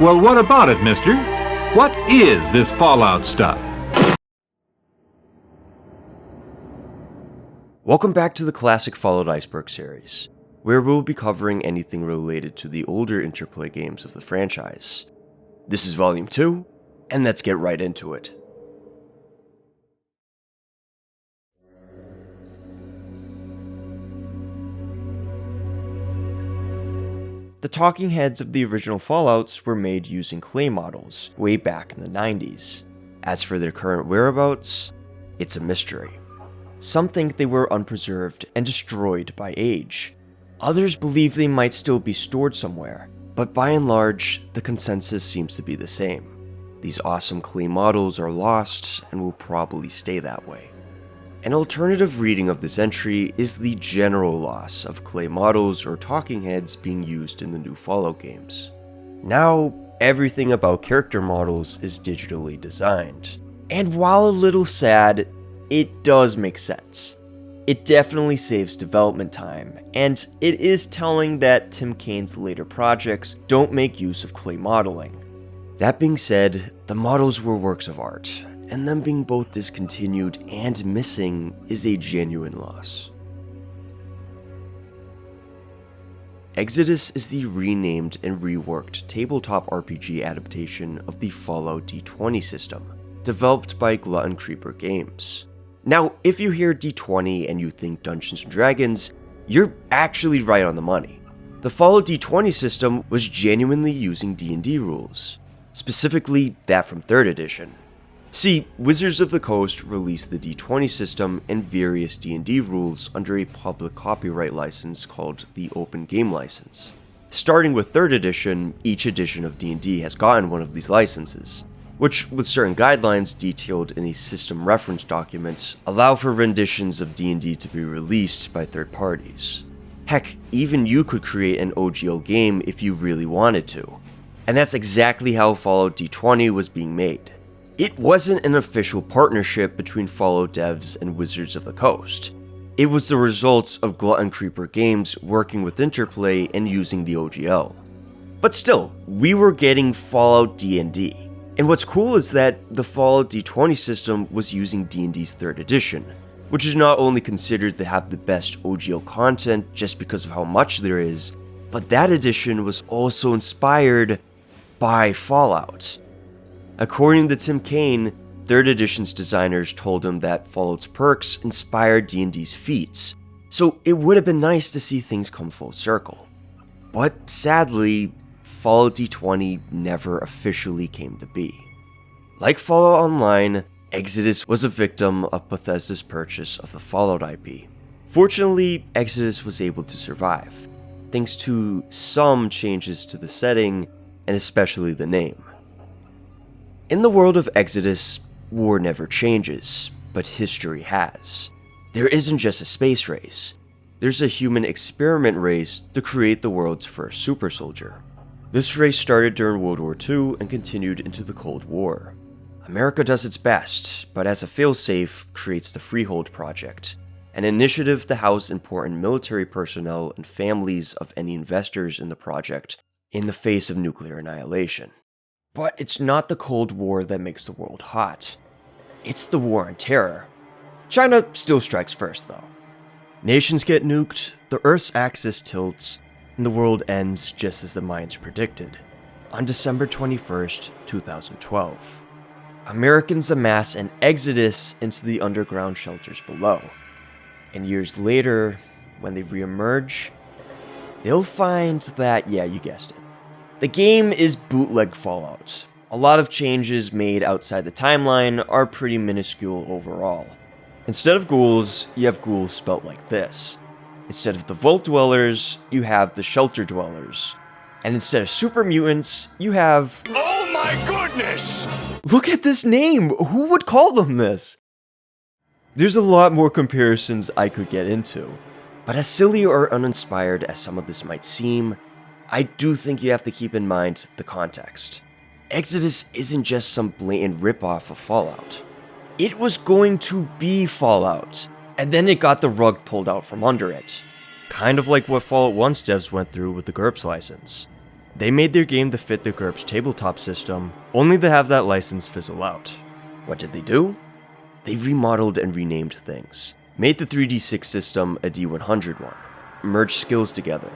Well, what about it, mister? What is this Fallout stuff? Welcome back to the Classic Fallout Iceberg series, where we'll be covering anything related to the older Interplay games of the franchise. This is Volume 2, and let's get right into it. The talking heads of the original Fallouts were made using clay models way back in the 90s. As for their current whereabouts, it's a mystery. Some think they were unpreserved and destroyed by age. Others believe they might still be stored somewhere, but by and large, the consensus seems to be the same. These awesome clay models are lost and will probably stay that way. An alternative reading of this entry is the general loss of clay models or talking heads being used in the new Fallout games. Now, everything about character models is digitally designed. And while a little sad, it does make sense. It definitely saves development time, and it is telling that Tim Kane's later projects don't make use of clay modeling. That being said, the models were works of art, and them being both discontinued and missing is a genuine loss. Exodus is the renamed and reworked tabletop RPG adaptation of the Fallout D20 system, developed by Glutton Creeper Games. Now, if you hear D20 and you think Dungeons & Dragons, you're actually right on the money. The Fallout D20 system was genuinely using D&D rules, specifically that from 3rd edition. See, Wizards of the Coast released the D20 system and various D&D rules under a public copyright license called the Open Game License. Starting with 3rd edition, each edition of D&D has gotten one of these licenses, which, with certain guidelines detailed in a system reference document, allow for renditions of D&D to be released by third parties. Heck, even you could create an OGL game if you really wanted to. And that's exactly how Fallout D20 was being made. It wasn't an official partnership between Fallout devs and Wizards of the Coast. It was the result of Glutton Creeper Games working with Interplay and using the OGL. But still, we were getting Fallout D&D. And what's cool is that the Fallout D20 system was using D&D's 3rd edition, which is not only considered to have the best OGL content just because of how much there is, but that edition was also inspired by Fallout. According to Tim Kane, 3rd edition's designers told him that Fallout's perks inspired D&D's feats, so it would have been nice to see things come full circle. But sadly, Fallout D20 never officially came to be. Like Fallout Online, Exodus was a victim of Bethesda's purchase of the Fallout IP. Fortunately, Exodus was able to survive, thanks to some changes to the setting, and especially the name. In the world of Exodus, war never changes, but history has. There isn't just a space race. There's a human experiment race to create the world's first super soldier. This race started during World War II and continued into the Cold War. America does its best, but as a failsafe, creates the Freehold Project, an initiative to house important military personnel and families of any investors in the project in the face of nuclear annihilation. But it's not the Cold War that makes the world hot. It's the war on terror. China still strikes first, though. Nations get nuked, the Earth's axis tilts, and the world ends just as the Mayans predicted, on December 21st, 2012. Americans amass an exodus into the underground shelters below. And years later, when they re-emerge, they'll find that, yeah, you guessed it. The game is bootleg Fallout. A lot of changes made outside the timeline are pretty minuscule overall. Instead of ghouls, you have ghouls spelt like this. Instead of the Vault Dwellers, you have the Shelter Dwellers. And instead of super mutants, you have... Oh my goodness! Look at this name! Who would call them this? There's a lot more comparisons I could get into. But as silly or uninspired as some of this might seem, I do think you have to keep in mind the context. Exodus isn't just some blatant ripoff of Fallout. It was going to be Fallout, and then it got the rug pulled out from under it. Kind of like what Fallout 1's devs went through with the GURPS license. They made their game to fit the GURPS tabletop system, only to have that license fizzle out. What did they do? They remodeled and renamed things, made the 3d6 system a D100 one, merged skills together,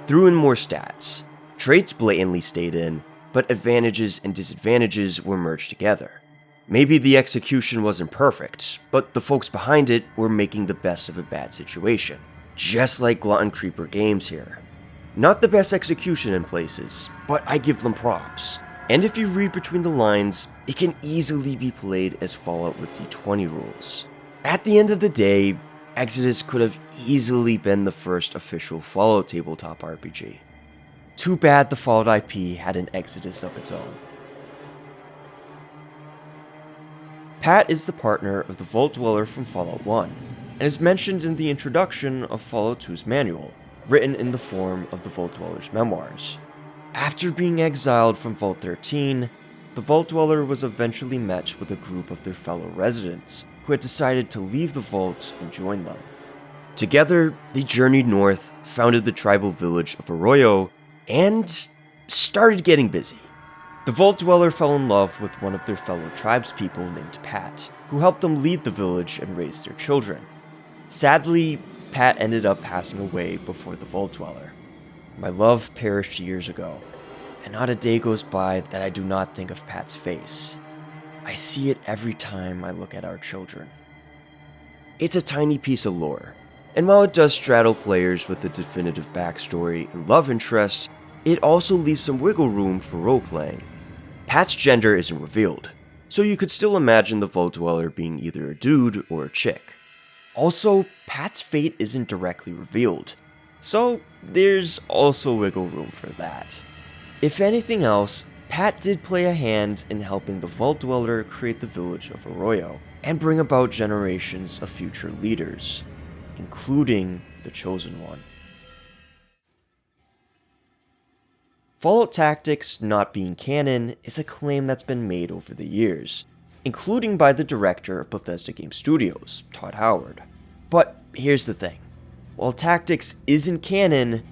threw in more stats, traits blatantly stayed in, but advantages and disadvantages were merged together. Maybe the execution wasn't perfect, but the folks behind it were making the best of a bad situation. Just like Glutton Creeper Games here. Not the best execution in places, but I give them props. And if you read between the lines, it can easily be played as Fallout with D20 rules. At the end of the day, Exodus could have easily been the first official Fallout tabletop RPG. Too bad the Fallout IP had an Exodus of its own. Pat is the partner of the Vault Dweller from Fallout 1, and is mentioned in the introduction of Fallout 2's manual, written in the form of the Vault Dweller's memoirs. After being exiled from Vault 13, the Vault Dweller was eventually met with a group of their fellow residents, who had decided to leave the Vault and join them. Together, they journeyed north, founded the tribal village of Arroyo, and started getting busy. The Vault Dweller fell in love with one of their fellow tribespeople named Pat, who helped them lead the village and raise their children. Sadly, Pat ended up passing away before the Vault Dweller. My love perished years ago, and not a day goes by that I do not think of Pat's face. I see it every time I look at our children. It's a tiny piece of lore, and while it does straddle players with a definitive backstory and love interest, it also leaves some wiggle room for role-playing. Pat's gender isn't revealed, so you could still imagine the Vault Dweller being either a dude or a chick. Also, Pat's fate isn't directly revealed, so there's also wiggle room for that. If anything else, Pat did play a hand in helping the Vault Dweller create the village of Arroyo, and bring about generations of future leaders, including the Chosen One. Fallout Tactics not being canon is a claim that's been made over the years, including by the director of Bethesda Game Studios, Todd Howard. But here's the thing. While Tactics isn't canon,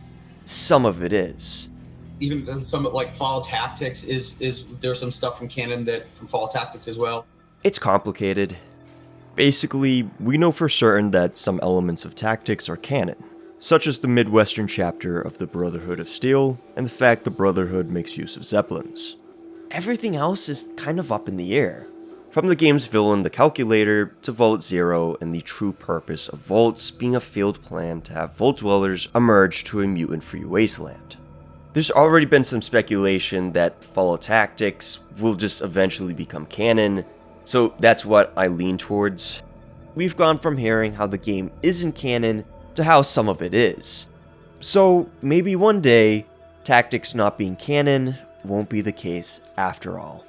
some of it is. Even some like Fallout Tactics is there's some stuff from canon from Fallout Tactics as well. It's complicated. Basically, we know for certain that some elements of Tactics are canon, such as the Midwestern chapter of the Brotherhood of Steel, and the fact the Brotherhood makes use of Zeppelins. Everything else is kind of up in the air. From the game's villain, the Calculator, to Vault Zero, and the true purpose of Vaults being a failed plan to have Vault Dwellers emerge to a mutant-free wasteland. There's already been some speculation that Fallout Tactics will just eventually become canon, so that's what I lean towards. We've gone from hearing how the game isn't canon to how some of it is. So maybe one day, Tactics not being canon won't be the case after all.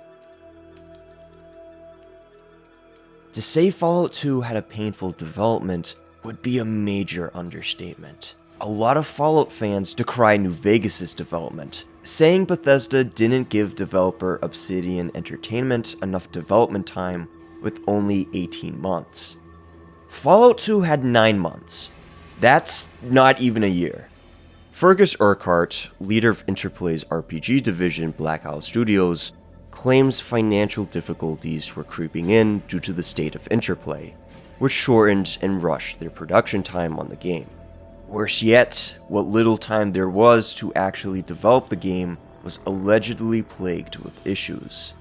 To say Fallout 2 had a painful development would be a major understatement. A lot of Fallout fans decry New Vegas' development, saying Bethesda didn't give developer Obsidian Entertainment enough development time with only 18 months. Fallout 2 had 9 months. That's not even a year. Fergus Urquhart, leader of Interplay's RPG division Black Isle Studios, claims financial difficulties were creeping in due to the state of Interplay, which shortened and rushed their production time on the game. Worse yet, what little time there was to actually develop the game was allegedly plagued with issues.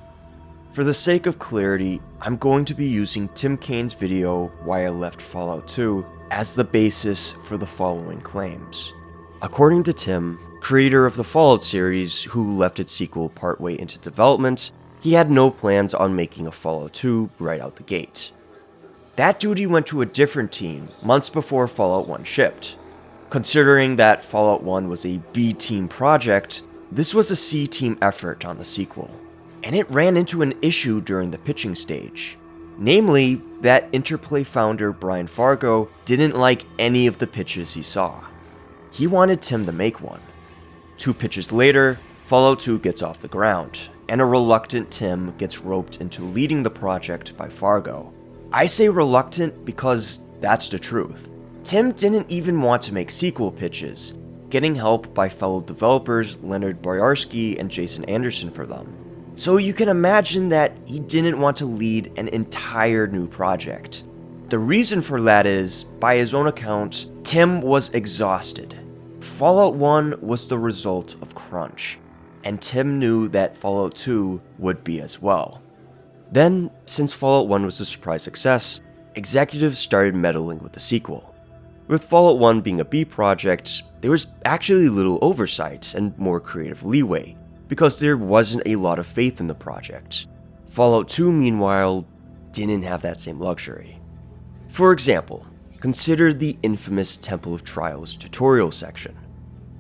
For the sake of clarity, I'm going to be using Tim Kane's video Why I Left Fallout 2 as the basis for the following claims. According to Tim, creator of the Fallout series, who left its sequel partway into development, he had no plans on making a Fallout 2 right out the gate. That duty went to a different team months before Fallout 1 shipped. Considering that Fallout 1 was a B-team project, this was a C-team effort on the sequel. And it ran into an issue during the pitching stage. Namely, that Interplay founder Brian Fargo didn't like any of the pitches he saw. He wanted Tim to make one. 2 pitches later, Fallout 2 gets off the ground, and a reluctant Tim gets roped into leading the project by Fargo. I say reluctant because that's the truth. Tim didn't even want to make sequel pitches, getting help by fellow developers Leonard Boyarsky and Jason Anderson for them. So you can imagine that he didn't want to lead an entire new project. The reason for that is, by his own account, Tim was exhausted. Fallout 1 was the result of crunch, and Tim knew that Fallout 2 would be as well. Then, since Fallout 1 was a surprise success, executives started meddling with the sequel. With Fallout 1 being a B project, there was actually little oversight and more creative leeway, because there wasn't a lot of faith in the project. Fallout 2, meanwhile, didn't have that same luxury. For example, consider the infamous Temple of Trials tutorial section.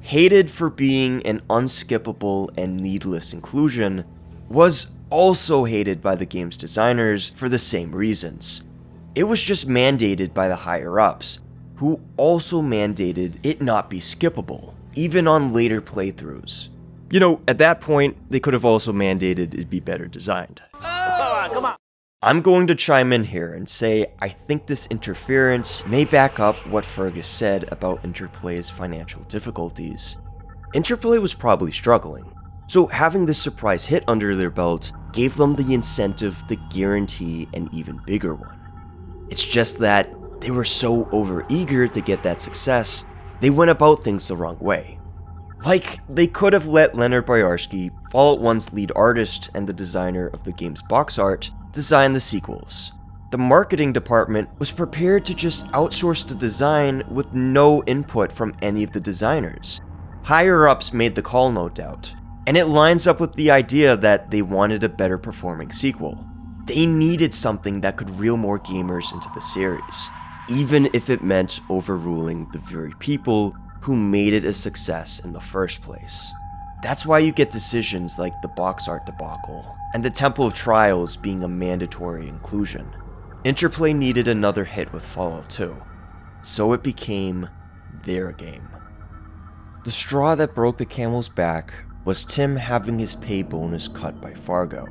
Hated for being an unskippable and needless inclusion, was also hated by the game's designers for the same reasons. It was just mandated by the higher-ups, who also mandated it not be skippable, even on later playthroughs. You know, at that point, they could have also mandated it be better designed. Come on. I'm going to chime in here and say I think this interference may back up what Fergus said about Interplay's financial difficulties. Interplay was probably struggling, so having this surprise hit under their belt gave them the incentive to guarantee an even bigger one. It's just that they were so overeager to get that success, they went about things the wrong way. Like, they could have let Leonard Boyarsky, Fallout 1's lead artist and the designer of the game's box art, design the sequels. The marketing department was prepared to just outsource the design with no input from any of the designers. Higher-ups made the call, no doubt, and it lines up with the idea that they wanted a better performing sequel. They needed something that could reel more gamers into the series, even if it meant overruling the very people who made it a success in the first place. That's why you get decisions like the box art debacle, and the Temple of Trials being a mandatory inclusion. Interplay needed another hit with Fallout 2, so it became their game. The straw that broke the camel's back was Tim having his pay bonus cut by Fargo.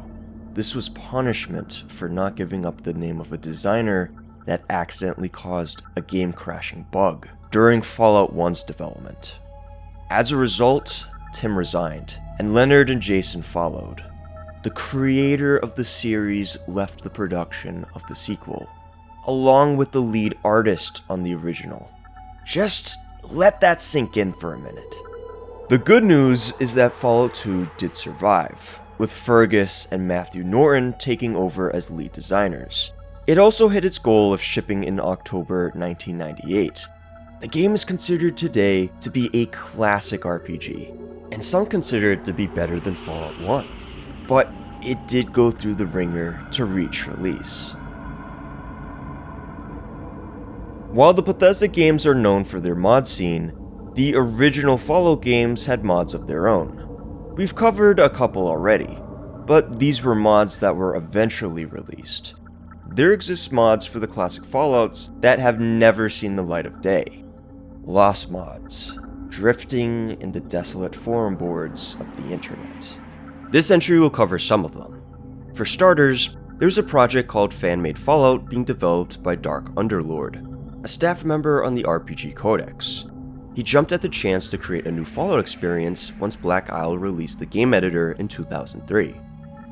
This was punishment for not giving up the name of a designer that accidentally caused a game-crashing bug during Fallout 1's development. As a result, Tim resigned, and Leonard and Jason followed. The creator of the series left the production of the sequel, along with the lead artist on the original. Just let that sink in for a minute. The good news is that Fallout 2 did survive, with Fergus and Matthew Norton taking over as lead designers. It also hit its goal of shipping in October 1998. The game is considered today to be a classic RPG, and some consider it to be better than Fallout 1, but it did go through the ringer to reach release. While the Bethesda games are known for their mod scene, the original Fallout games had mods of their own. We've covered a couple already, but these were mods that were eventually released. There exist mods for the classic Fallouts that have never seen the light of day. Lost mods, drifting in the desolate forum boards of the internet. This entry will cover some of them. For starters, there's a project called Fanmade Fallout being developed by Dark Underlord, a staff member on the RPG Codex. He jumped at the chance to create a new Fallout experience once Black Isle released the game editor in 2003.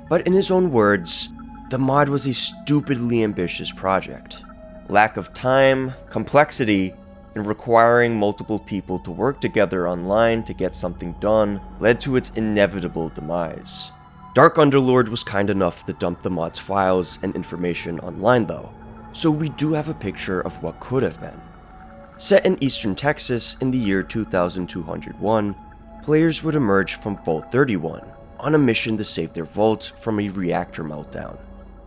But in his own words, the mod was a stupidly ambitious project. Lack of time, complexity, and requiring multiple people to work together online to get something done led to its inevitable demise. Dark Underlord was kind enough to dump the mod's files and information online though, so we do have a picture of what could have been. Set in eastern Texas in the year 2201, players would emerge from Vault 31 on a mission to save their vault from a reactor meltdown.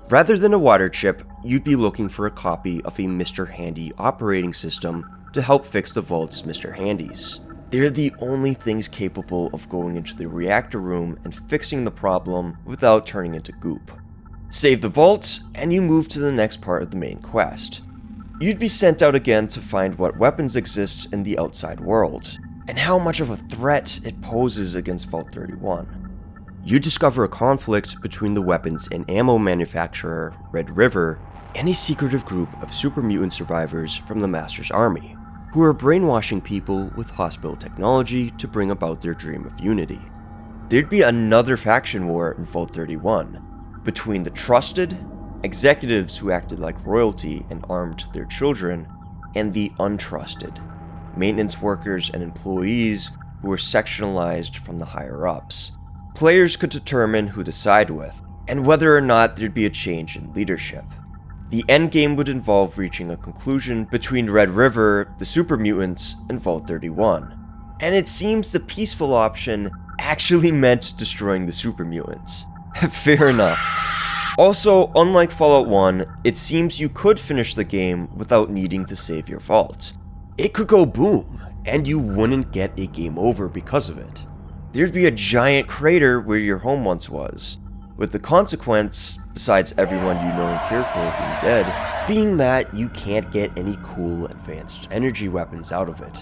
Rather than a water chip, you'd be looking for a copy of a Mr. Handy operating system to help fix the vault's Mr. Handys. They're the only things capable of going into the reactor room and fixing the problem without turning into goop. Save the vault, and you move to the next part of the main quest. You'd be sent out again to find what weapons exist in the outside world, and how much of a threat it poses against Vault 31. You discover a conflict between the weapons and ammo manufacturer, Red River, and a secretive group of super mutant survivors from the Master's army. who are brainwashing people with hospital technology to bring about their dream of unity. There'd be another faction war in Vault 31 between the trusted, executives who acted like royalty and armed their children, and the untrusted, maintenance workers and employees who were sectionalized from the higher-ups. Players could determine who to side with, and whether or not there'd be a change in leadership. The endgame would involve reaching a conclusion between Red River, the Super Mutants, and Vault 31. And it seems the peaceful option actually meant destroying the Super Mutants. Fair enough. Also, unlike Fallout 1, it seems you could finish the game without needing to save your vault. It could go boom, and you wouldn't get a game over because of it. There'd be a giant crater where your home once was, with the consequence, besides everyone you know and care for being dead, being that you can't get any cool advanced energy weapons out of it.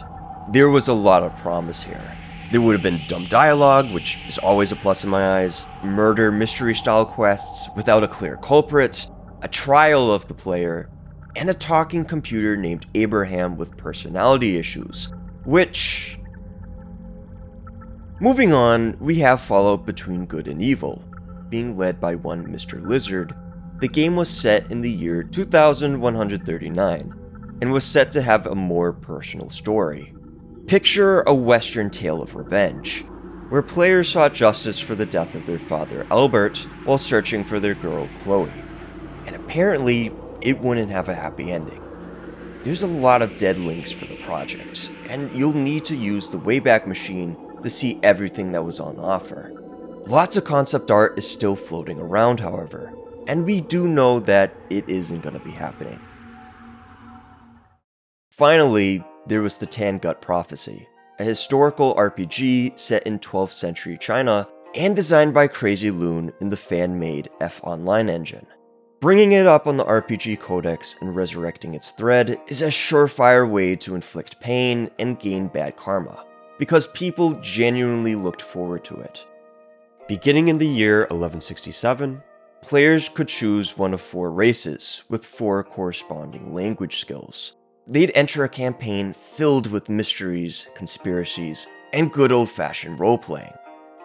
There was a lot of promise here. There would have been dumb dialogue, which is always a plus in my eyes, murder mystery style quests without a clear culprit, a trial of the player, and a talking computer named Abraham with personality issues, which... Moving on, we have Fallout Between Good and Evil. Being led by one Mr. Lizard, the game was set in the year 2139, and was set to have a more personal story. Picture a Western tale of revenge, where players sought justice for the death of their father Albert while searching for their girl Chloe. And apparently, it wouldn't have a happy ending. There's a lot of dead links for the project, and you'll need to use the Wayback Machine to see everything that was on offer. Lots of concept art is still floating around, however, and we do know that it isn't going to be happening. Finally, there was the Tangut Prophecy, a historical RPG set in 12th century China and designed by Crazy Loon in the fan-made F Online engine. Bringing it up on the RPG Codex and resurrecting its thread is a surefire way to inflict pain and gain bad karma, because people genuinely looked forward to it. Beginning in the year 1167, players could choose one of 4 races with 4 corresponding language skills. They'd enter a campaign filled with mysteries, conspiracies, and good old-fashioned role-playing.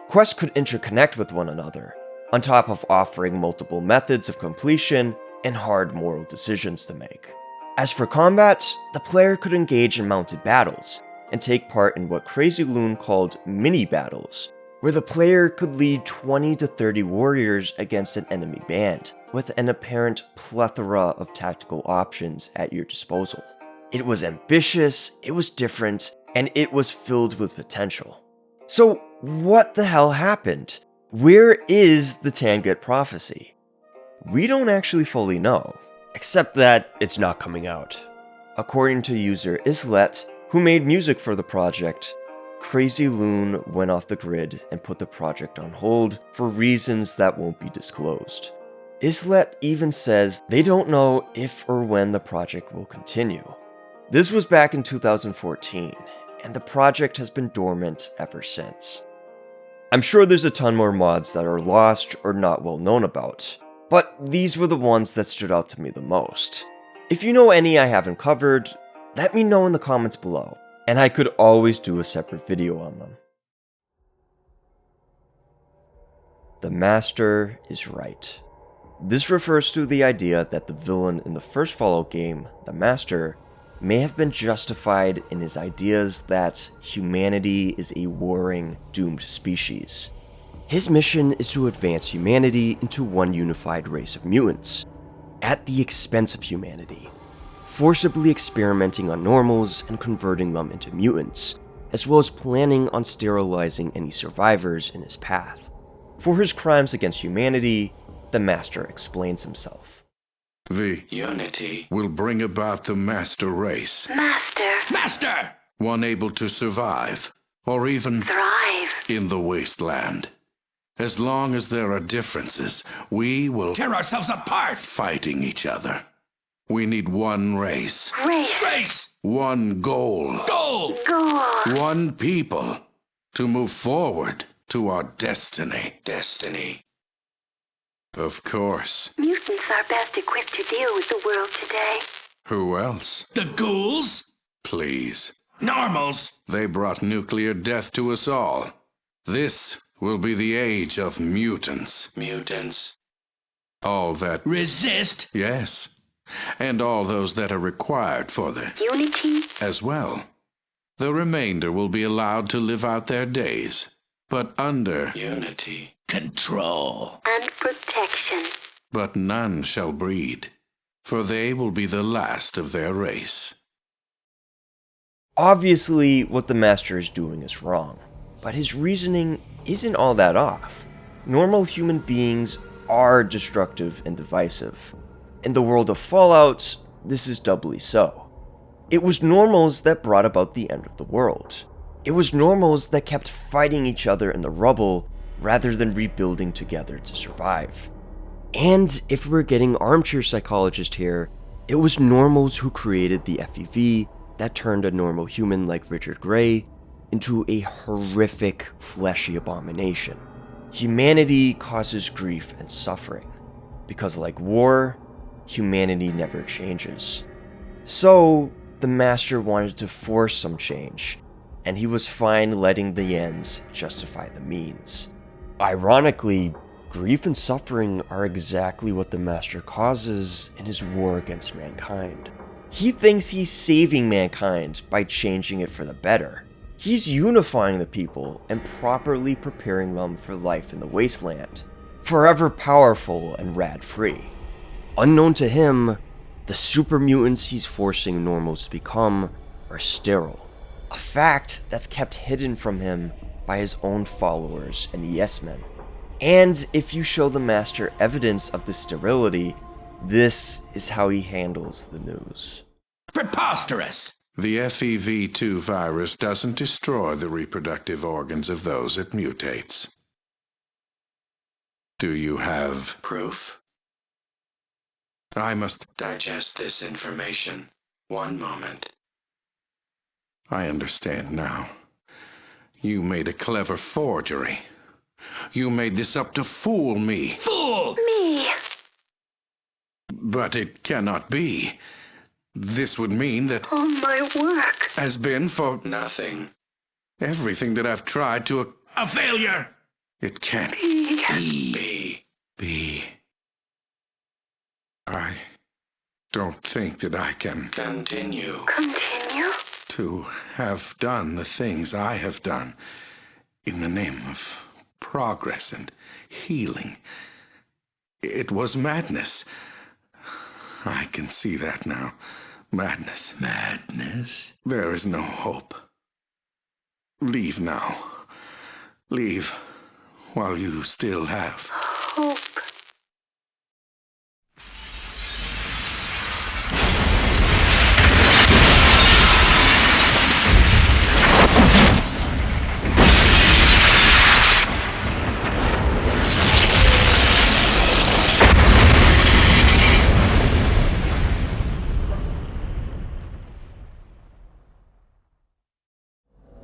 Quests could interconnect with one another, on top of offering multiple methods of completion and hard moral decisions to make. As for combats, the player could engage in mounted battles, and take part in what Crazy Loon called mini-battles, where the player could lead 20 to 30 warriors against an enemy band, with an apparent plethora of tactical options at your disposal. It was ambitious, it was different, and it was filled with potential. So what the hell happened? Where is the Tangut Prophecy? We don't actually fully know, except that it's not coming out. According to user Islet, who made music for the project, Crazy Loon went off the grid and put the project on hold for reasons that won't be disclosed. Islet even says they don't know if or when the project will continue. This was back in 2014, and the project has been dormant ever since. I'm sure there's a ton more mods that are lost or not well known about, but these were the ones that stood out to me the most. If you know any I haven't covered, let me know in the comments below, and I could always do a separate video on them. The Master is right. This refers to the idea that the villain in the first Fallout game, the Master, may have been justified in his ideas that humanity is a warring, doomed species. His mission is to advance humanity into one unified race of mutants, at the expense of humanity, forcibly experimenting on normals and converting them into mutants, as well as planning on sterilizing any survivors in his path. For his crimes against humanity, the Master explains himself. The unity will bring about the master race. Master! One able to survive, or even Thrive. in the wasteland. As long as there are differences, we will tear ourselves apart fighting each other. We need one race. Race. One goal. Goal. One people to move forward to our destiny. Of course. Mutants are best equipped to deal with the world today. Who else? The ghouls? please. Normals! They brought nuclear death to us all. This will be the age of mutants. Mutants? All that resist? Yes. And all those that are required for the unity as well. The remainder will be allowed to live out their days, but under unity, control, and protection. But none shall breed, for they will be the last of their race. Obviously, what the Master is doing is wrong, but his reasoning isn't all that off. Normal human beings are destructive and divisive. In the world of Fallout, this is doubly so. It was normals that brought about the end of the world. It was normals that kept fighting each other in the rubble rather than rebuilding together to survive. And if we're getting armchair psychologist here, it was normals who created the FEV that turned a normal human like Richard Gray into a horrific, fleshy abomination. Humanity causes grief and suffering, because like war, humanity never changes. So, the Master wanted to force some change, and he was fine letting the ends justify the means. Ironically, grief and suffering are exactly what the Master causes in his war against mankind. He thinks he's saving mankind by changing it for the better. He's unifying the people and properly preparing them for life in the wasteland, forever powerful and rad-free. Unknown to him, the super mutants he's forcing normals to become are sterile, a fact that's kept hidden from him by his own followers and yes-men. And if you show the Master evidence of this sterility, this is how he handles the news. Preposterous! The FEV2 virus doesn't destroy the reproductive organs of those it mutates. Do you have proof? I must digest this information. One moment. I understand now. You made a clever forgery. You made this up to fool me. Fool me! But it cannot be. This would mean that all my work has been for nothing. Everything that I've tried to a failure. It can't be. I don't think that I can continue to have done the things I have done in the name of progress and healing. It was madness. I can see that now. Madness. Madness? There is no hope. Leave now. Leave while you still have hope.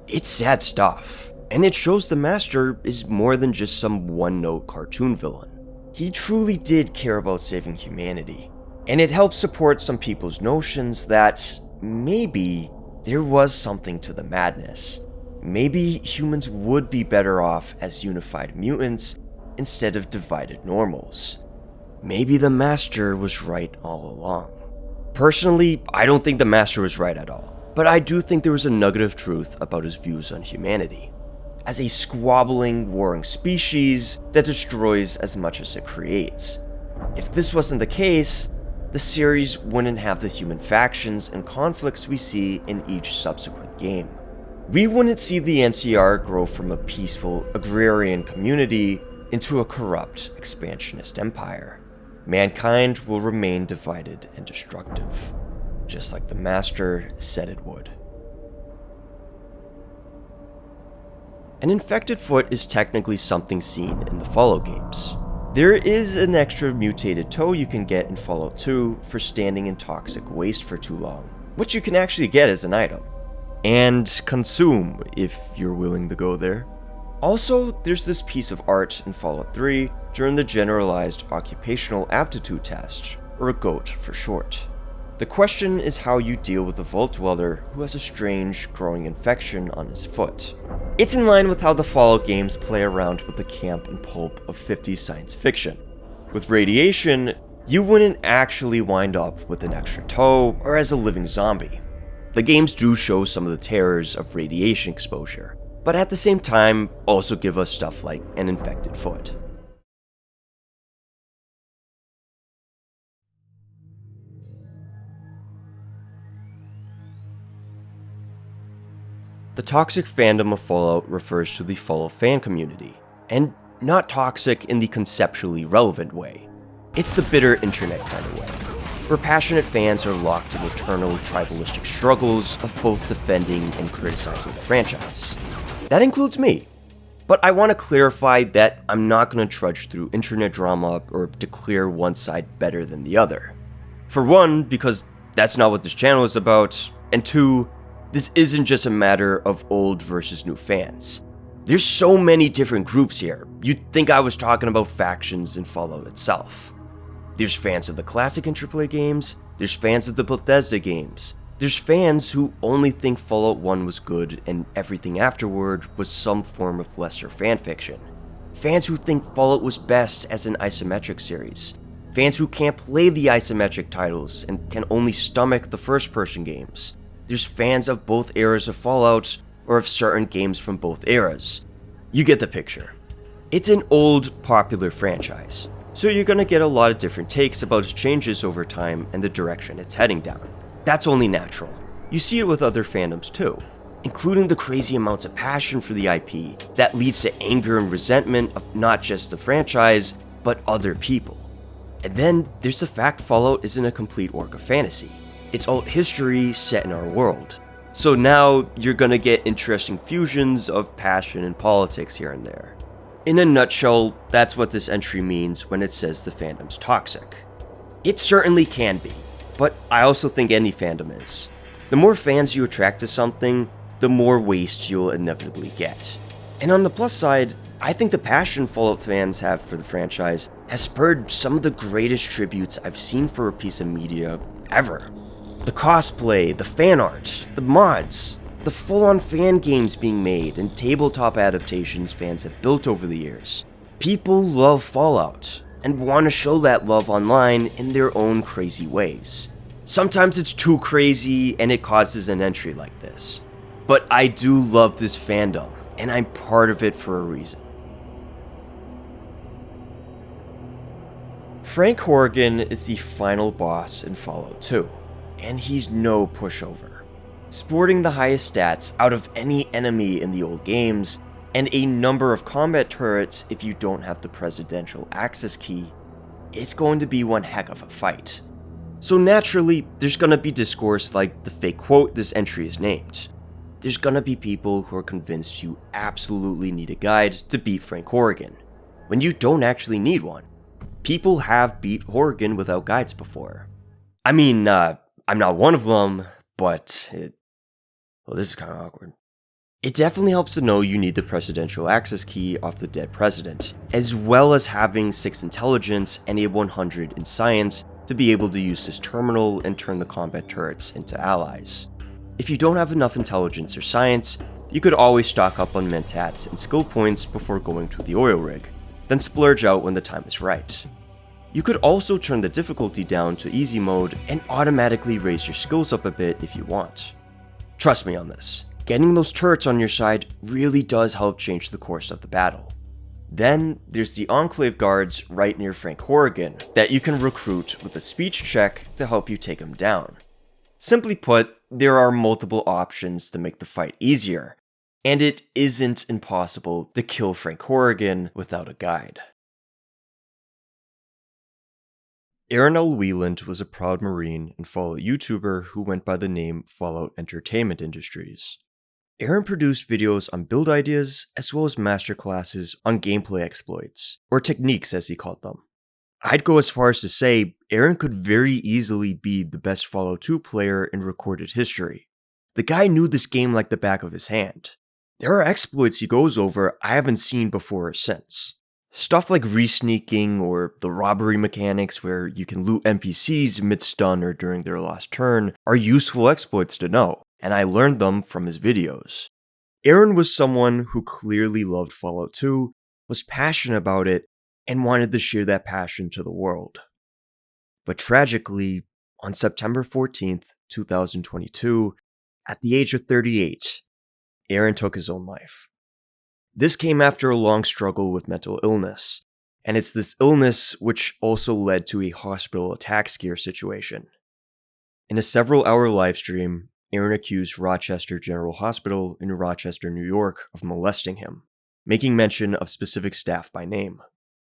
It's sad stuff, and it shows the Master is more than just some one-note cartoon villain. He truly did care about saving humanity, and it helps support some people's notions that maybe there was something to the madness. Maybe humans would be better off as unified mutants instead of divided normals. Maybe the Master was right all along. Personally, I don't think the Master was right at all. But I do think there was a nugget of truth about his views on humanity, as a squabbling, warring species that destroys as much as it creates. If this wasn't the case, the series wouldn't have the human factions and conflicts we see in each subsequent game. We wouldn't see the NCR grow from a peaceful agrarian community into a corrupt expansionist empire. Mankind will remain divided and destructive, just like the Master said it would. An infected foot is technically something seen in the Fallout games. There is an extra mutated toe you can get in Fallout 2 for standing in toxic waste for too long, which you can actually get as an item, and consume if you're willing to go there. Also, there's this piece of art in Fallout 3 during the Generalized Occupational Aptitude Test, or GOAT for short. The question is how you deal with the Vault Dweller who has a strange, growing infection on his foot. It's in line with how the Fallout games play around with the camp and pulp of 50s science fiction. With radiation, you wouldn't actually wind up with an extra toe or as a living zombie. The games do show some of the terrors of radiation exposure, but at the same time also give us stuff like an infected foot. The toxic fandom of Fallout refers to the Fallout fan community, and not toxic in the conceptually relevant way. It's the bitter internet kind of way, where passionate fans are locked in eternal tribalistic struggles of both defending and criticizing the franchise. That includes me. But I want to clarify that I'm not going to trudge through internet drama or declare one side better than the other. For one, because that's not what this channel is about, and two, this isn't just a matter of old versus new fans. There's so many different groups here, you'd think I was talking about factions in Fallout itself. There's fans of the classic and AAA games, there's fans of the Bethesda games, there's fans who only think Fallout 1 was good and everything afterward was some form of lesser fanfiction. Fans who think Fallout was best as an isometric series. Fans who can't play the isometric titles and can only stomach the first-person games. There's fans of both eras of Fallout, or of certain games from both eras. You get the picture. It's an old, popular franchise, so you're gonna get a lot of different takes about its changes over time and the direction it's heading down. That's only natural. You see it with other fandoms too, including the crazy amounts of passion for the IP that leads to anger and resentment of not just the franchise, but other people. And then there's the fact Fallout isn't a complete work of fantasy. It's alt history set in our world. So now you're gonna get interesting fusions of passion and politics here and there. In a nutshell, that's what this entry means when it says the fandom's toxic. It certainly can be, but I also think any fandom is. The more fans you attract to something, the more waste you'll inevitably get. And on the plus side, I think the passion Fallout fans have for the franchise has spurred some of the greatest tributes I've seen for a piece of media ever. The cosplay, the fan art, the mods, the full-on fan games being made, and tabletop adaptations fans have built over the years. People love Fallout, and want to show that love online in their own crazy ways. Sometimes it's too crazy, and it causes an entry like this. But I do love this fandom, and I'm part of it for a reason. Frank Horrigan is the final boss in Fallout 2. And he's no pushover. Sporting the highest stats out of any enemy in the old games, and a number of combat turrets if you don't have the presidential access key, it's going to be one heck of a fight. So naturally, there's gonna be discourse like the fake quote this entry is named. There's gonna be people who are convinced you absolutely need a guide to beat Frank Horrigan, when you don't actually need one. People have beat Horrigan without guides before. I mean, I'm not one of them, but this is kind of awkward. It definitely helps to know you need the presidential access key off the dead president, as well as having 6 intelligence and a 100 in science to be able to use this terminal and turn the combat turrets into allies. If you don't have enough intelligence or science, you could always stock up on mentats and skill points before going to the oil rig, then splurge out when the time is right. You could also turn the difficulty down to easy mode and automatically raise your skills up a bit if you want. Trust me on this, getting those turrets on your side really does help change the course of the battle. Then there's the Enclave guards right near Frank Horrigan that you can recruit with a speech check to help you take him down. Simply put, there are multiple options to make the fight easier, and it isn't impossible to kill Frank Horrigan without a guide. Aaron L. Wieland was a proud Marine and Fallout YouTuber who went by the name Fallout Entertainment Industries. Aaron produced videos on build ideas as well as masterclasses on gameplay exploits, or techniques as he called them. I'd go as far as to say Aaron could very easily be the best Fallout 2 player in recorded history. The guy knew this game like the back of his hand. There are exploits he goes over I haven't seen before or since. Stuff like re-sneaking or the robbery mechanics where you can loot NPCs mid-stun or during their last turn are useful exploits to know, and I learned them from his videos. Aaron was someone who clearly loved Fallout 2, was passionate about it, and wanted to share that passion to the world. But tragically, on September 14th, 2022, at the age of 38, Aaron took his own life. This came after a long struggle with mental illness, and it's this illness which also led to a hospital attack scare situation. In a several-hour livestream, Aaron accused Rochester General Hospital in Rochester, New York of molesting him, making mention of specific staff by name.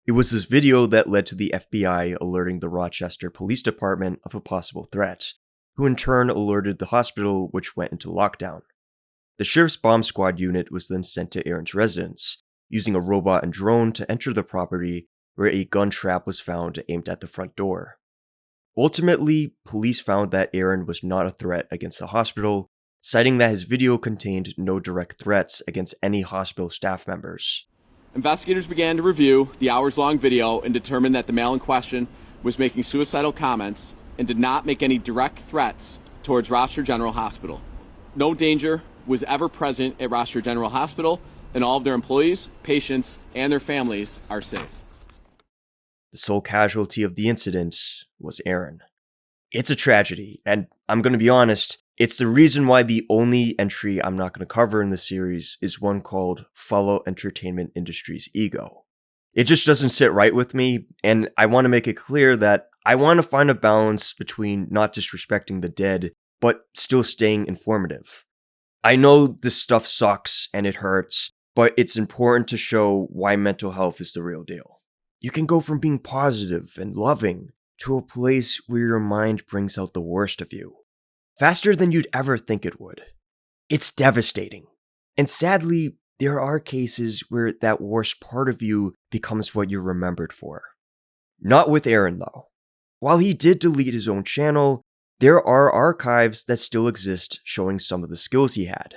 It was this video that led to the FBI alerting the Rochester Police Department of a possible threat, who in turn alerted the hospital, which went into lockdown. The sheriff's bomb squad unit was then sent to Aaron's residence, using a robot and drone to enter the property, where a gun trap was found aimed at the front door. Ultimately, police found that Aaron was not a threat against the hospital, citing that his video contained no direct threats against any hospital staff members. Investigators began to review the hours-long video and determined that the male in question was making suicidal comments and did not make any direct threats towards Rochester General Hospital. No danger was ever present at Rochester General Hospital, and all of their employees, patients, and their families are safe. The sole casualty of the incident was Aaron. It's a tragedy, and I'm going to be honest, it's the reason why the only entry I'm not going to cover in the series is one called Fallout Entertainment Industry's Ego. It just doesn't sit right with me, and I want to make it clear that I want to find a balance between not disrespecting the dead, but still staying informative. I know this stuff sucks and it hurts, but it's important to show why mental health is the real deal. You can go from being positive and loving to a place where your mind brings out the worst of you, faster than you'd ever think it would. It's devastating. And sadly, there are cases where that worst part of you becomes what you're remembered for. Not with Aaron, though. While he did delete his own channel, there are archives that still exist showing some of the skills he had.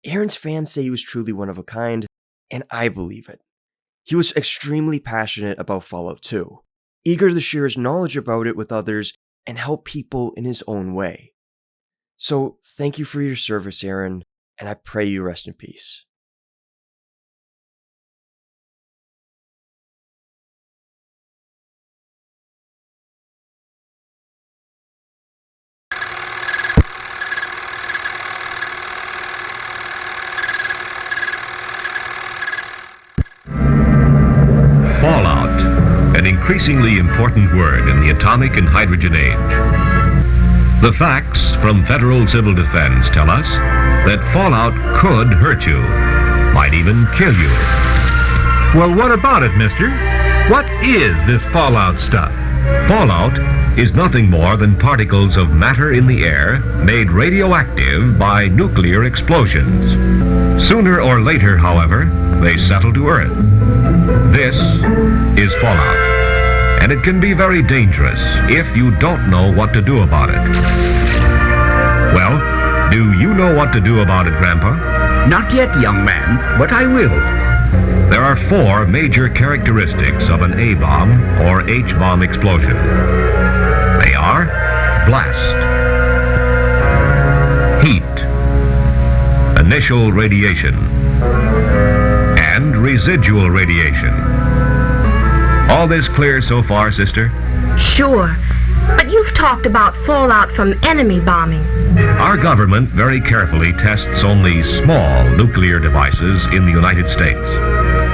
Aaron's fans say he was truly one of a kind, and I believe it. He was extremely passionate about Fallout 2, eager to share his knowledge about it with others and help people in his own way. So thank you for your service, Aaron, and I pray you rest in peace. Fallout, an increasingly important word in the atomic and hydrogen age. The facts from federal civil defense tell us that fallout could hurt you, might even kill you. Well, what about it, mister? What is this fallout stuff? Fallout is nothing more than particles of matter in the air made radioactive by nuclear explosions. Sooner or later, however, they settle to Earth. This is fallout, and it can be very dangerous if you don't know what to do about it. Well, do you know what to do about it, Grandpa? Not yet, young man, but I will. There are 4 major characteristics of an A-bomb or H-bomb explosion. They are blast, heat, initial radiation, and residual radiation. All this clear so far, sister? Sure, but you've talked about fallout from enemy bombing. Our government very carefully tests only small nuclear devices in the United States.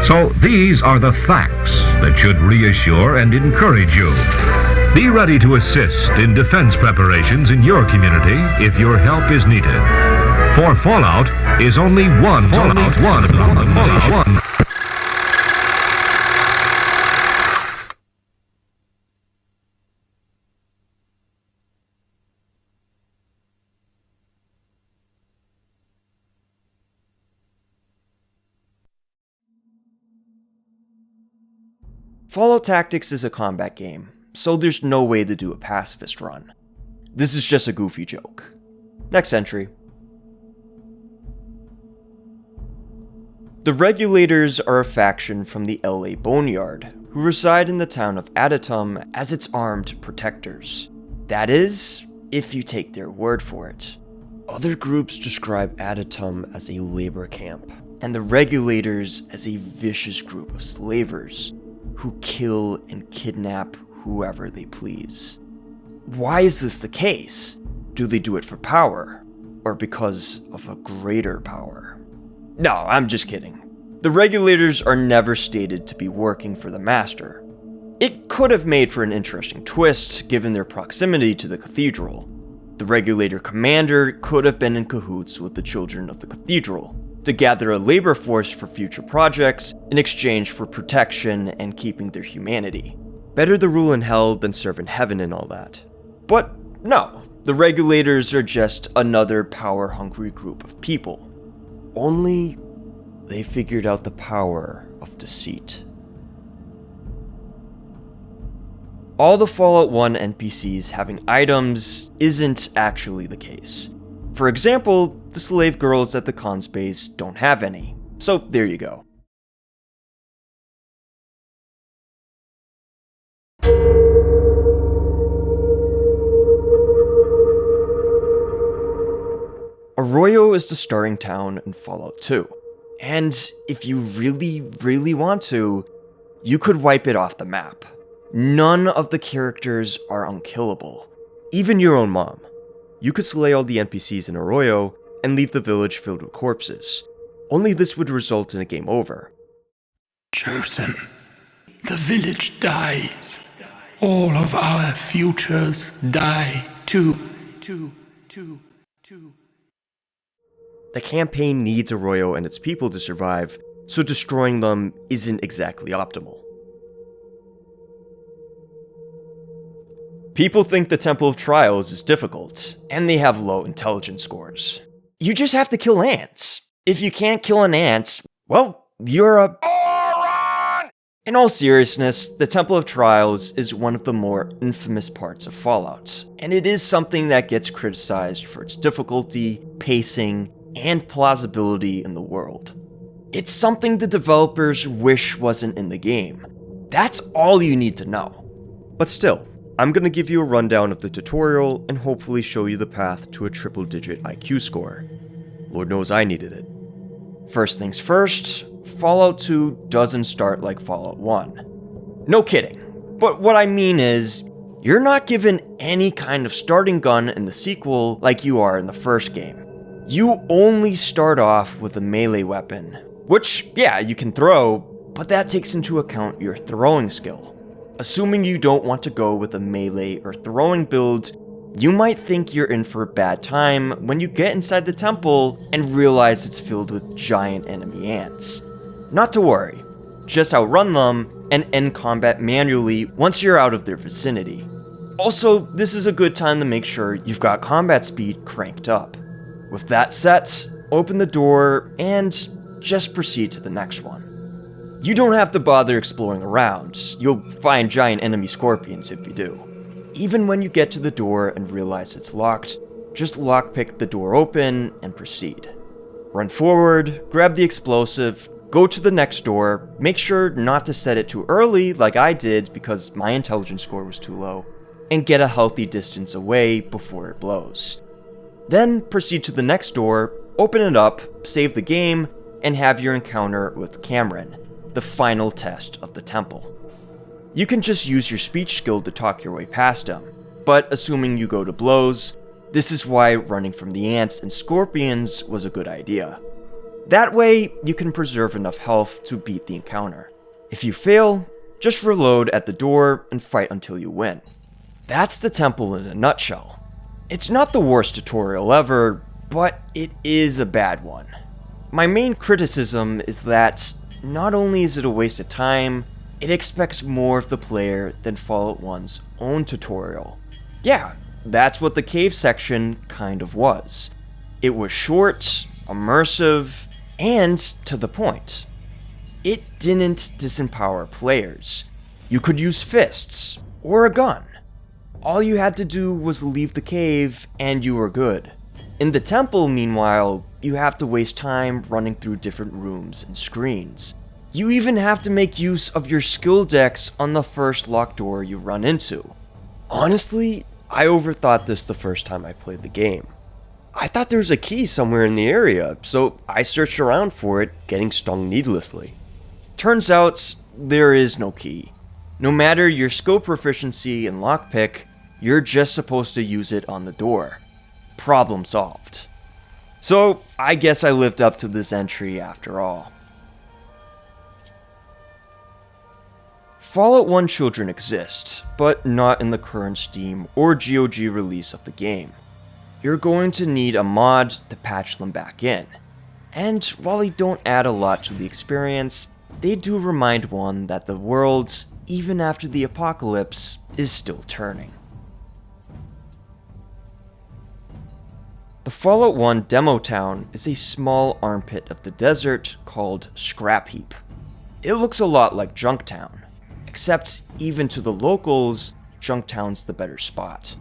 So these are the facts that should reassure and encourage you. Be ready to assist in defense preparations in your community if your help is needed. For fallout is only one. Fallout. Fallout Tactics is a combat game, so there's no way to do a pacifist run. This is just a goofy joke. Next entry. The Regulators are a faction from the LA Boneyard, who reside in the town of Adatum as its armed protectors. That is, if you take their word for it. Other groups describe Adatum as a labor camp, and the Regulators as a vicious group of slavers who kill and kidnap whoever they please. Why is this the case? Do they do it for power, or because of a greater power? No, I'm just kidding. The Regulators are never stated to be working for the Master. It could have made for an interesting twist given their proximity to the Cathedral. The Regulator commander could have been in cahoots with the Children of the Cathedral to gather a labor force for future projects in exchange for protection and keeping their humanity. Better to rule in hell than serve in heaven and all that. But no, the Regulators are just another power-hungry group of people. Only they figured out the power of deceit. All the Fallout 1 NPCs having items isn't actually the case. For example, the slave girls at the Khan's base don't have any, so there you go. Arroyo is the starting town in Fallout 2, and if you really want to, you could wipe it off the map. None of the characters are unkillable, even your own mom. You could slay all the NPCs in Arroyo and leave the village filled with corpses. Only this would result in a game over. Chosen, the village dies. All of our futures die too. The campaign needs Arroyo and its people to survive, so destroying them isn't exactly optimal. People think the Temple of Trials is difficult, and they have low intelligence scores. You just have to kill ants. If you can't kill an ant, well, you're a moron! In all seriousness, the Temple of Trials is one of the more infamous parts of Fallout, and it is something that gets criticized for its difficulty, pacing, and plausibility in the world. It's something the developers wish wasn't in the game. That's all you need to know. But still, I'm gonna give you a rundown of the tutorial and hopefully show you the path to a triple-digit IQ score. Lord knows I needed it. First things first, Fallout 2 doesn't start like Fallout 1. No kidding, but what I mean is, you're not given any kind of starting gun in the sequel like you are in the first game. You only start off with a melee weapon, which, yeah, you can throw, but that takes into account your throwing skill. Assuming you don't want to go with a melee or throwing build, you might think you're in for a bad time when you get inside the temple and realize it's filled with giant enemy ants. Not to worry, just outrun them and end combat manually once you're out of their vicinity. Also, this is a good time to make sure you've got combat speed cranked up. With that set, open the door and just proceed to the next one. You don't have to bother exploring around, you'll find giant enemy scorpions if you do. Even when you get to the door and realize it's locked, just lockpick the door open and proceed. Run forward, grab the explosive, go to the next door, make sure not to set it too early like I did because my intelligence score was too low, and get a healthy distance away before it blows. Then proceed to the next door, open it up, save the game, and have your encounter with Cameron, the final test of the temple. You can just use your speech skill to talk your way past him, but assuming you go to blows, this is why running from the ants and scorpions was a good idea. That way, you can preserve enough health to beat the encounter. If you fail, just reload at the door and fight until you win. That's the temple in a nutshell. It's not the worst tutorial ever, but it is a bad one. My main criticism is that not only is it a waste of time, it expects more of the player than Fallout 1's own tutorial. Yeah, that's what the cave section kind of was. It was short, immersive, and to the point. It didn't disempower players. You could use fists, or a gun. All you had to do was leave the cave and you were good. In the temple, meanwhile, you have to waste time running through different rooms and screens. You even have to make use of your skill decks on the first locked door you run into. Honestly, I overthought this the first time I played the game. I thought there was a key somewhere in the area, so I searched around for it, getting stung needlessly. Turns out, there is no key. No matter your skill proficiency and lockpick, you're just supposed to use it on the door. Problem solved. So, I guess I lived up to this entry after all. Fallout 1 children exist, but not in the current Steam or GOG release of the game. You're going to need a mod to patch them back in. And while they don't add a lot to the experience, they do remind one that the world, even after the apocalypse, is still turning. The Fallout 1 demo town is a small armpit of the desert called Scrap Heap. It looks a lot like Junktown, except even to the locals, Junktown's the better spot.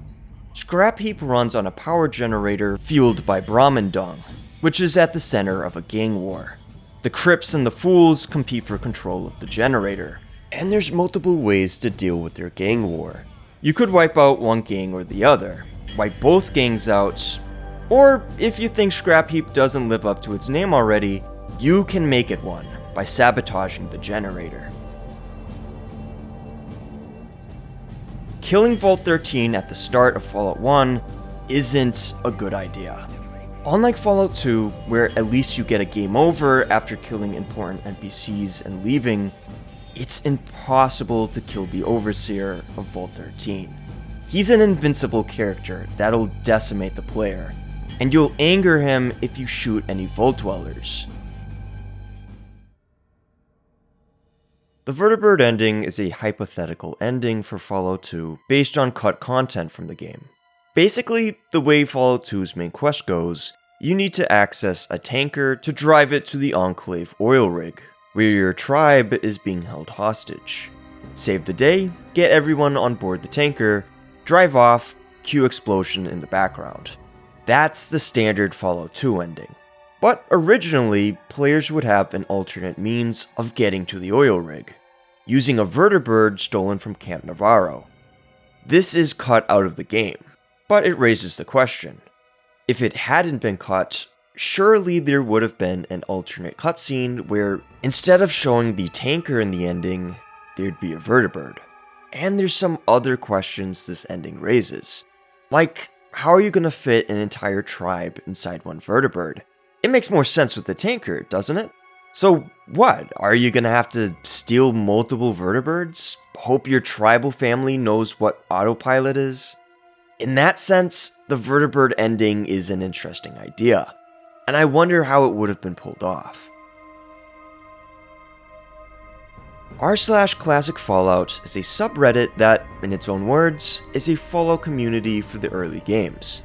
Scrap Heap runs on a power generator fueled by Brahmin dung, which is at the center of a gang war. The Crips and the Fools compete for control of the generator, and there's multiple ways to deal with their gang war. You could wipe out one gang or the other, wipe both gangs out, or if you think Scrap Heap doesn't live up to its name already, you can make it one by sabotaging the generator. Killing Vault 13 at the start of Fallout 1 isn't a good idea. Unlike Fallout 2, where at least you get a game over after killing important NPCs and leaving, it's impossible to kill the Overseer of Vault 13. He's an invincible character that'll decimate the player, and you'll anger him if you shoot any Vault Dwellers. The Vertibird ending is a hypothetical ending for Fallout 2 based on cut content from the game. Basically, the way Fallout 2's main quest goes, you need to access a tanker to drive it to the Enclave oil rig, where your tribe is being held hostage. Save the day, get everyone on board the tanker, drive off, cue explosion in the background. That's the standard Fallout 2 ending. But originally, players would have an alternate means of getting to the oil rig, using a vertibird stolen from Camp Navarro. This is cut out of the game, but it raises the question. If it hadn't been cut, surely there would have been an alternate cutscene where, instead of showing the tanker in the ending, there'd be a vertibird. And there's some other questions this ending raises. Like, how are you going to fit an entire tribe inside one vertibird? It makes more sense with the tanker, doesn't it? So what? Are you gonna have to steal multiple vertibirds? Hope your tribal family knows what autopilot is? In that sense, the vertibird ending is an interesting idea, and I wonder how it would have been pulled off. r/Classic Fallout is a subreddit that, in its own words, is a Fallout community for the early games.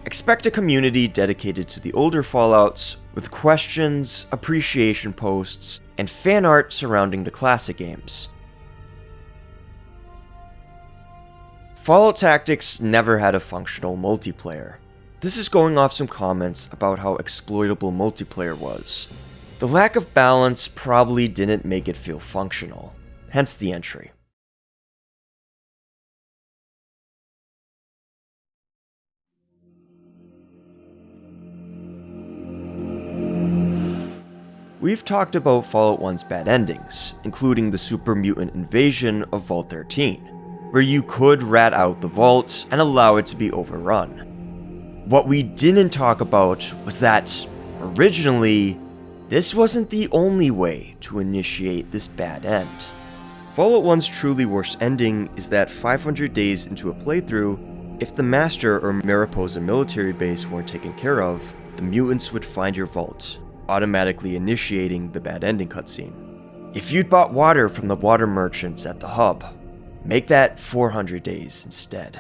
Expect a community dedicated to the older Fallouts, with questions, appreciation posts, and fan art surrounding the classic games. Fallout Tactics never had a functional multiplayer. This is going off some comments about how exploitable multiplayer was. The lack of balance probably didn't make it feel functional, hence the entry. We've talked about Fallout 1's bad endings, including the super mutant invasion of Vault 13, where you could rat out the vaults and allow it to be overrun. What we didn't talk about was that, originally, this wasn't the only way to initiate this bad end. Fallout 1's truly worst ending is that 500 days into a playthrough, if the Master or Mariposa military base weren't taken care of, the mutants would find your vault, automatically initiating the bad ending cutscene. If you'd bought water from the water merchants at the hub, make that 400 days instead.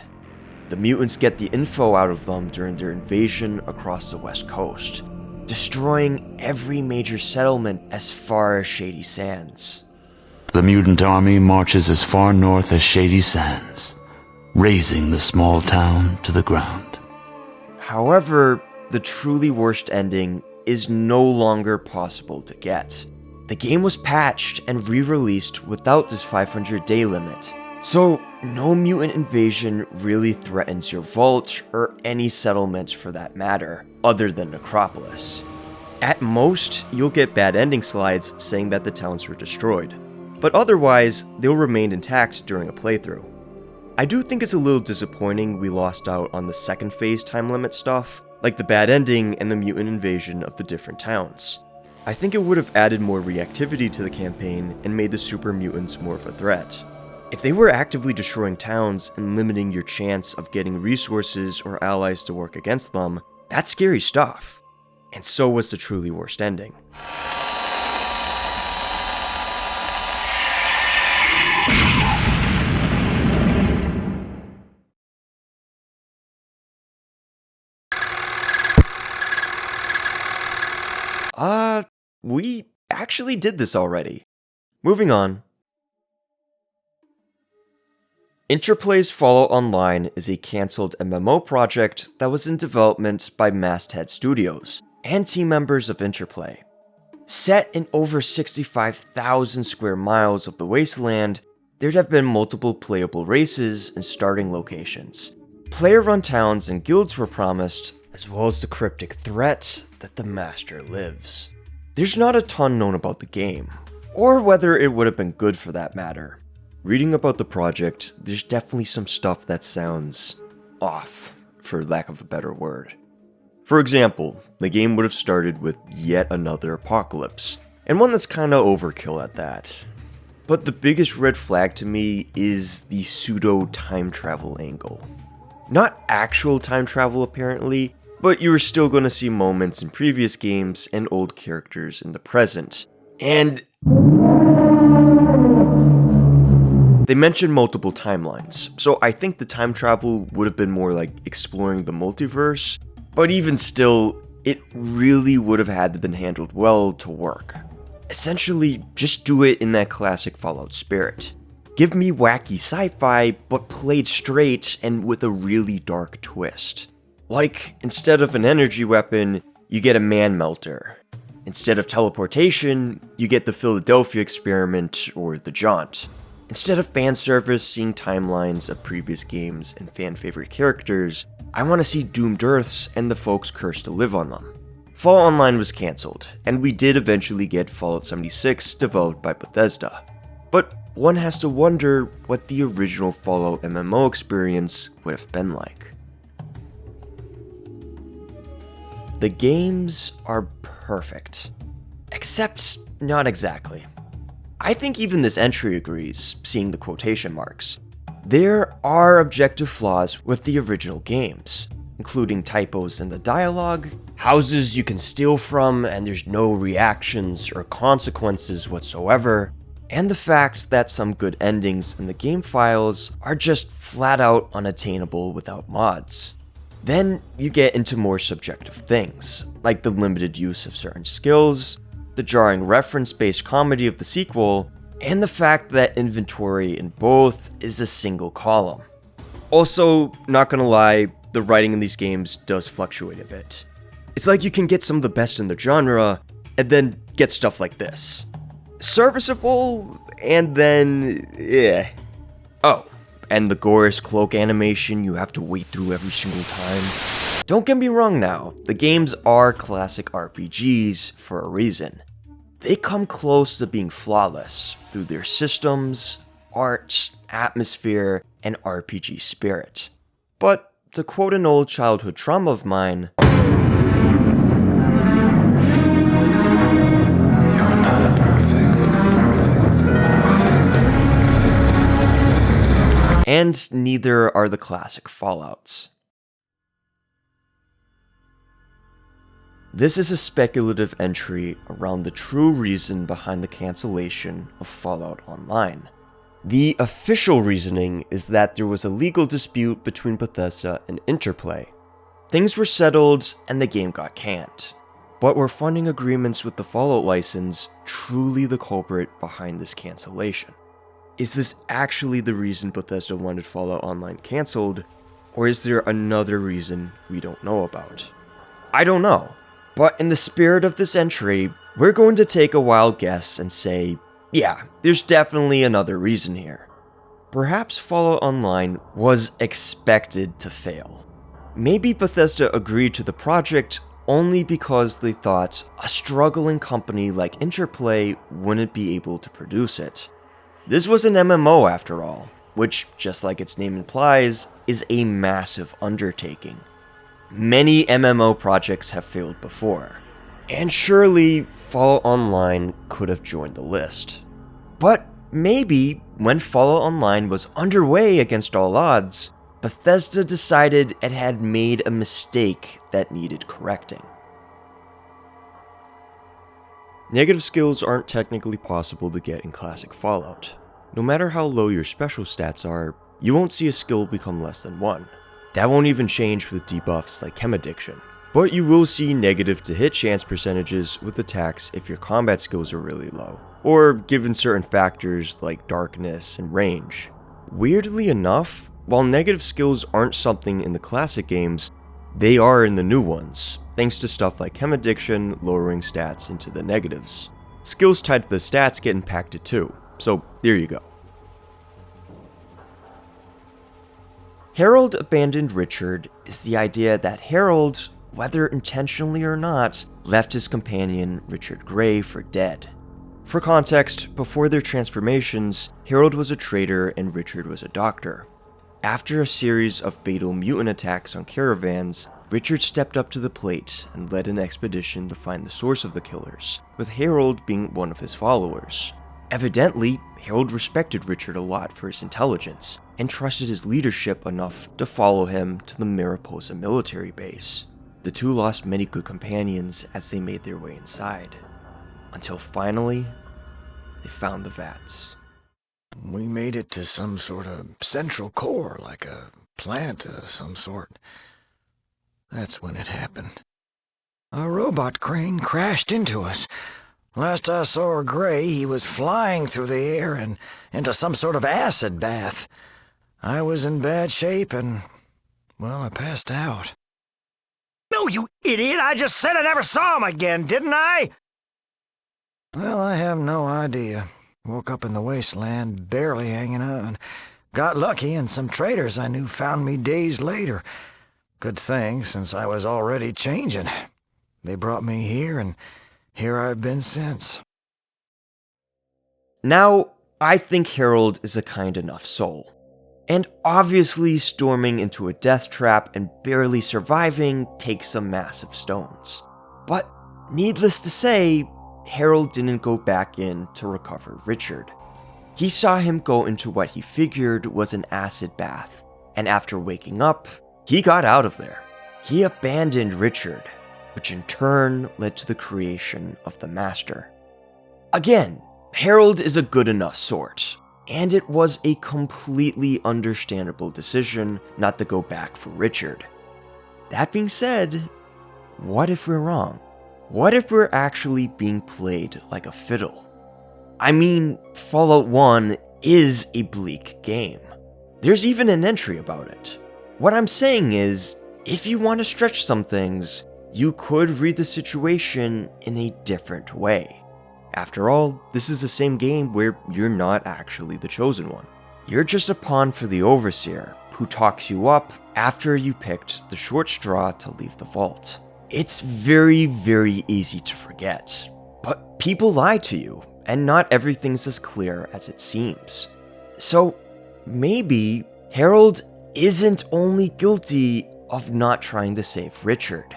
The mutants get the info out of them during their invasion across the west coast, destroying every major settlement as far as Shady Sands. The mutant army marches as far north as Shady Sands, razing the small town to the ground. However, the truly worst ending is no longer possible to get. The game was patched and re-released without this 500-day limit, so no mutant invasion really threatens your vault or any settlements for that matter, other than Necropolis. At most, you'll get bad ending slides saying that the towns were destroyed, but otherwise, they'll remain intact during a playthrough. I do think it's a little disappointing we lost out on the second phase time limit stuff, like the bad ending and the mutant invasion of the different towns. I think it would have added more reactivity to the campaign and made the super mutants more of a threat. If they were actively destroying towns and limiting your chance of getting resources or allies to work against them, that's scary stuff. And so was the truly worst ending. We actually did this already. Moving on. Interplay's Fallout Online is a cancelled MMO project that was in development by Masthead Studios and team members of Interplay. Set in over 65,000 square miles of the wasteland, there'd have been multiple playable races and starting locations. Player-run towns and guilds were promised, as well as the cryptic threat that the Master lives. There's not a ton known about the game, or whether it would have been good for that matter. Reading about the project, there's definitely some stuff that sounds off, for lack of a better word. For example, the game would have started with yet another apocalypse, and one that's kinda overkill at that. But the biggest red flag to me is the pseudo time travel angle. Not actual time travel apparently, but you are still going to see moments in previous games and old characters in the present. And they mentioned multiple timelines, so I think the time travel would have been more like exploring the multiverse, but even still, it really would have had to been handled well to work. Essentially, just do it in that classic Fallout spirit. Give me wacky sci-fi, but played straight and with a really dark twist. Like, instead of an energy weapon, you get a man-melter. Instead of teleportation, you get the Philadelphia experiment or the jaunt. Instead of fan service seeing timelines of previous games and fan-favorite characters, I want to see doomed Earths and the folks cursed to live on them. Fallout Online was cancelled, and we did eventually get Fallout 76 developed by Bethesda. But one has to wonder what the original Fallout MMO experience would have been like. The games are perfect. Except, not exactly. I think even this entry agrees, seeing the quotation marks. There are objective flaws with the original games, including typos in the dialogue, houses you can steal from and there's no reactions or consequences whatsoever, and the fact that some good endings in the game files are just flat out unattainable without mods. Then you get into more subjective things, like the limited use of certain skills, the jarring reference-based comedy of the sequel, and the fact that inventory in both is a single column. Also, not gonna lie, the writing in these games does fluctuate a bit. It's like you can get some of the best in the genre, and then get stuff like this. Serviceable, and then, Oh, and the Gorus cloak animation you have to wait through every single time. Don't get me wrong now, the games are classic RPGs for a reason. They come close to being flawless through their systems, art, atmosphere, and RPG spirit. But to quote an old childhood trauma of mine, and neither are the classic Fallouts. This is a speculative entry around the true reason behind the cancellation of Fallout Online. The official reasoning is that there was a legal dispute between Bethesda and Interplay. Things were settled and the game got canned. But were funding agreements with the Fallout license truly the culprit behind this cancellation? Is this actually the reason Bethesda wanted Fallout Online cancelled, or is there another reason we don't know about? I don't know. But in the spirit of this entry, we're going to take a wild guess and say, yeah, there's definitely another reason here. Perhaps Fallout Online was expected to fail. Maybe Bethesda agreed to the project only because they thought a struggling company like Interplay wouldn't be able to produce it. This was an MMO after all, which, just like its name implies, is a massive undertaking. Many MMO projects have failed before, and surely Fallout Online could have joined the list. But maybe when Fallout Online was underway against all odds, Bethesda decided it had made a mistake that needed correcting. Negative skills aren't technically possible to get in Classic Fallout. No matter how low your special stats are, you won't see a skill become less than 1. That won't even change with debuffs like Chem Addiction, but you will see negative to hit chance percentages with attacks if your combat skills are really low, or given certain factors like darkness and range. Weirdly enough, while negative skills aren't something in the classic games, they are in the new ones, thanks to stuff like Chem Addiction lowering stats into the negatives. Skills tied to the stats get impacted too, so there you go. Harold abandoned Richard is the idea that Harold, whether intentionally or not, left his companion Richard Gray for dead. For context, before their transformations, Harold was a trader and Richard was a doctor. After a series of fatal mutant attacks on caravans, Richard stepped up to the plate and led an expedition to find the source of the killers, with Harold being one of his followers. Evidently, Harold respected Richard a lot for his intelligence, and trusted his leadership enough to follow him to the Mariposa military base. The two lost many good companions as they made their way inside, until finally, they found the vats. We made it to some sort of central core, like a plant of some sort. That's when it happened. A robot crane crashed into us. Last I saw Gray, he was flying through the air and into some sort of acid bath. I was in bad shape and, well, I passed out. No, you idiot! I just said I never saw him again, didn't I? Well, I have no idea. Woke up in the wasteland, barely hanging on. Got lucky and some traders I knew found me days later. Good thing, since I was already changing. They brought me here, and here I've been since. Now, I think Harold is a kind enough soul. And obviously storming into a death trap and barely surviving takes some massive stones. But needless to say, Harold didn't go back in to recover Richard. He saw him go into what he figured was an acid bath, and after waking up, he got out of there. He abandoned Richard, which in turn led to the creation of the Master. Again, Harold is a good enough sort, and it was a completely understandable decision not to go back for Richard. That being said, what if we're wrong? What if we're actually being played like a fiddle? I mean, Fallout 1 is a bleak game. There's even an entry about it. What I'm saying is, if you want to stretch some things, you could read the situation in a different way. After all, this is the same game where you're not actually the chosen one. You're just a pawn for the Overseer, who talks you up after you picked the short straw to leave the vault. It's very, very easy to forget, but people lie to you, and not everything's as clear as it seems. So maybe Harold isn't only guilty of not trying to save Richard.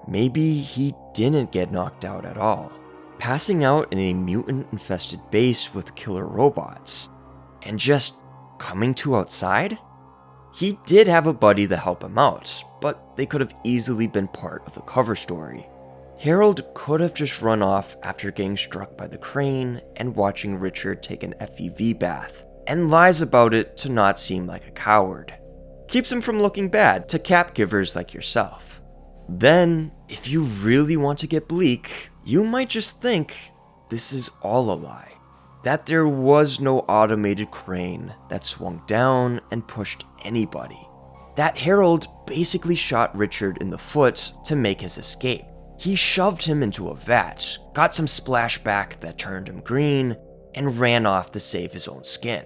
Maybe he didn't get knocked out at all, passing out in a mutant-infested base with killer robots, and just coming to outside? He did have a buddy to help him out, but they could have easily been part of the cover story. Harold could have just run off after getting struck by the crane and watching Richard take an FEV bath, and lies about it to not seem like a coward. Keeps him from looking bad to cap givers like yourself. Then, if you really want to get bleak, you might just think this is all a lie. That there was no automated crane that swung down and pushed anybody. that Harold basically shot Richard in the foot to make his escape. He shoved him into a vat, got some splashback that turned him green, and ran off to save his own skin.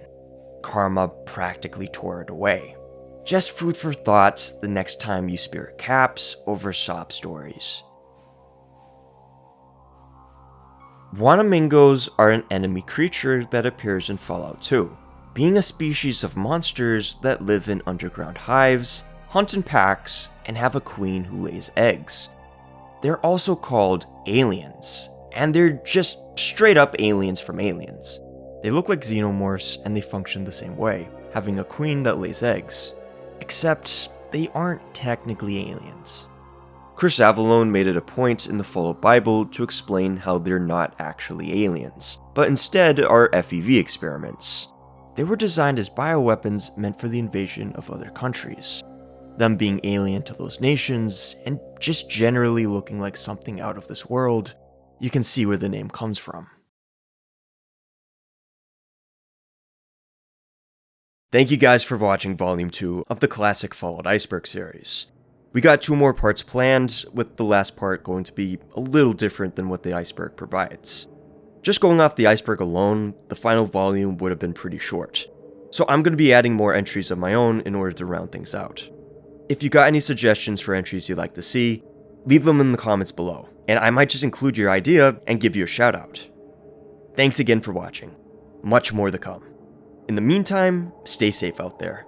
Karma practically tore it away. Just food for thought the next time you spirit caps over sob stories. Wanamingos are an enemy creature that appears in Fallout 2, being a species of monsters that live in underground hives, hunt in packs, and have a queen who lays eggs. They're also called aliens, and they're just straight up aliens from Aliens. They look like xenomorphs and they function the same way, having a queen that lays eggs. Except they aren't technically aliens. Chris Avallone made it a point in the Fallout Bible to explain how they're not actually aliens, but instead are FEV experiments. They were designed as bioweapons meant for the invasion of other countries. Them being alien to those nations, and just generally looking like something out of this world, you can see where the name comes from. Thank you guys for watching Volume 2 of the Classic Fallout Iceberg series. We got 2 more parts planned, with the last part going to be a little different than what the iceberg provides. Just going off the iceberg alone, the final volume would have been pretty short, so I'm going to be adding more entries of my own in order to round things out. If you got any suggestions for entries you'd like to see, leave them in the comments below, and I might just include your idea and give you a shout out. Thanks again for watching. Much more to come. In the meantime, stay safe out there.